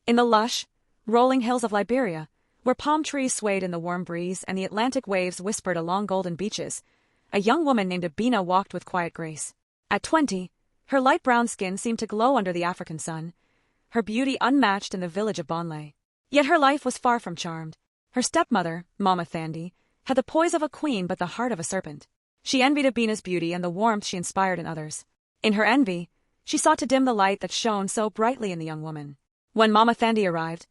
In the lush, rolling hills of Liberia, where palm trees swayed in the warm breeze and the Atlantic waves whispered along golden beaches, a young woman named Abena walked with quiet grace. At 20, her light brown skin seemed to glow under the African sun, her beauty unmatched in the village of Bonlay. Yet her life was far from charmed. Her stepmother, Mama Thandi, had the poise of a queen but the heart of a serpent. She envied Abena's beauty and the warmth she inspired in others. In her envy, she sought to dim the light that shone so brightly in the young woman. When Mama Thandi arrived,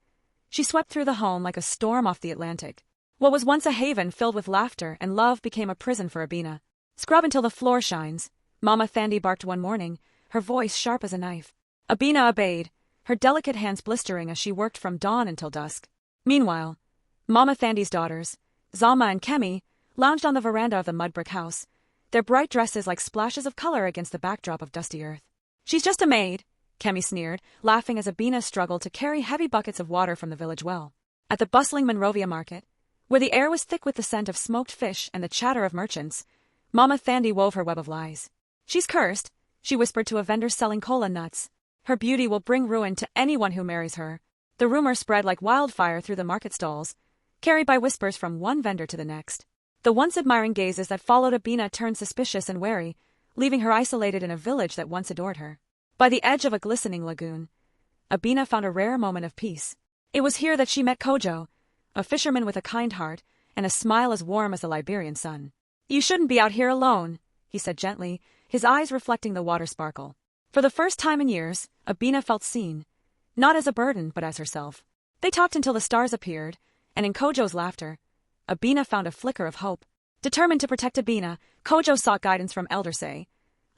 she swept through the home like a storm off the Atlantic. What was once a haven filled with laughter and love became a prison for Abena. "Scrub until the floor shines," Mama Thandi barked one morning, her voice sharp as a knife. Abena obeyed, her delicate hands blistering as she worked from dawn until dusk. Meanwhile, Mama Thandi's daughters, Zalma and Kemi, lounged on the veranda of the mud-brick house, their bright dresses like splashes of color against the backdrop of dusty earth. "She's just a maid," Kemi sneered, laughing as Abena struggled to carry heavy buckets of water from the village well. At the bustling Monrovia market, where the air was thick with the scent of smoked fish and the chatter of merchants, Mama Thandi wove her web of lies. "She's cursed," she whispered to a vendor selling cola nuts. "Her beauty will bring ruin to anyone who marries her." The rumor spread like wildfire through the market stalls, carried by whispers from one vendor to the next. The once admiring gazes that followed Abena turned suspicious and wary, leaving her isolated in a village that once adored her. By the edge of a glistening lagoon, Abena found a rare moment of peace. It was here that she met Kojo, a fisherman with a kind heart and a smile as warm as the Liberian sun. "You shouldn't be out here alone," he said gently, his eyes reflecting the water sparkle. For the first time in years, Abena felt seen, not as a burden but as herself. They talked until the stars appeared, and in Kojo's laughter, Abena found a flicker of hope. Determined to protect Abena, Kojo sought guidance from Elder Say,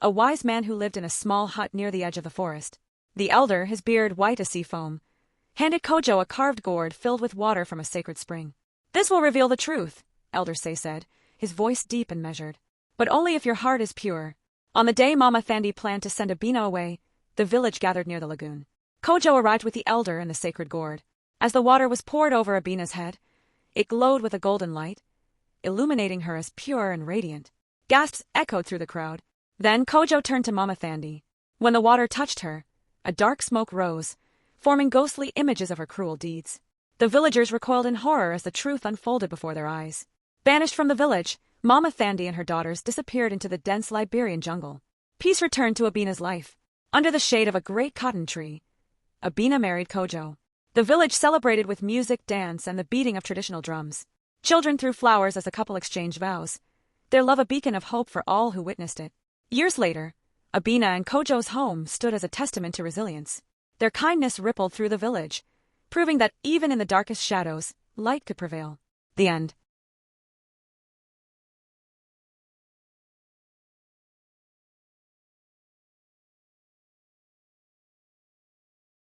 a wise man who lived in a small hut near the edge of the forest. The elder, his beard white as sea foam, handed Kojo a carved gourd filled with water from a sacred spring. "This will reveal the truth," Elder Say said, his voice deep and measured. "But only if your heart is pure." On the day Mama Thandi planned to send Abena away, the village gathered near the lagoon. Kojo arrived with the elder and the sacred gourd. As the water was poured over Abena's head, it glowed with a golden light, illuminating her as pure and radiant. Gasps echoed through the crowd. Then Kojo turned to Mama Thandi. When the water touched her, a dark smoke rose, forming ghostly images of her cruel deeds. The villagers recoiled in horror as the truth unfolded before their eyes. Banished from the village, Mama Thandi and her daughters disappeared into the dense Liberian jungle. Peace returned to Abena's life. Under the shade of a great cotton tree, Abena married Kojo. The village celebrated with music, dance, and the beating of traditional drums. Children threw flowers as the couple exchanged vows, their love a beacon of hope for all who witnessed it. Years later, Abena and Kojo's home stood as a testament to resilience. Their kindness rippled through the village, proving that even in the darkest shadows, light could prevail. The end.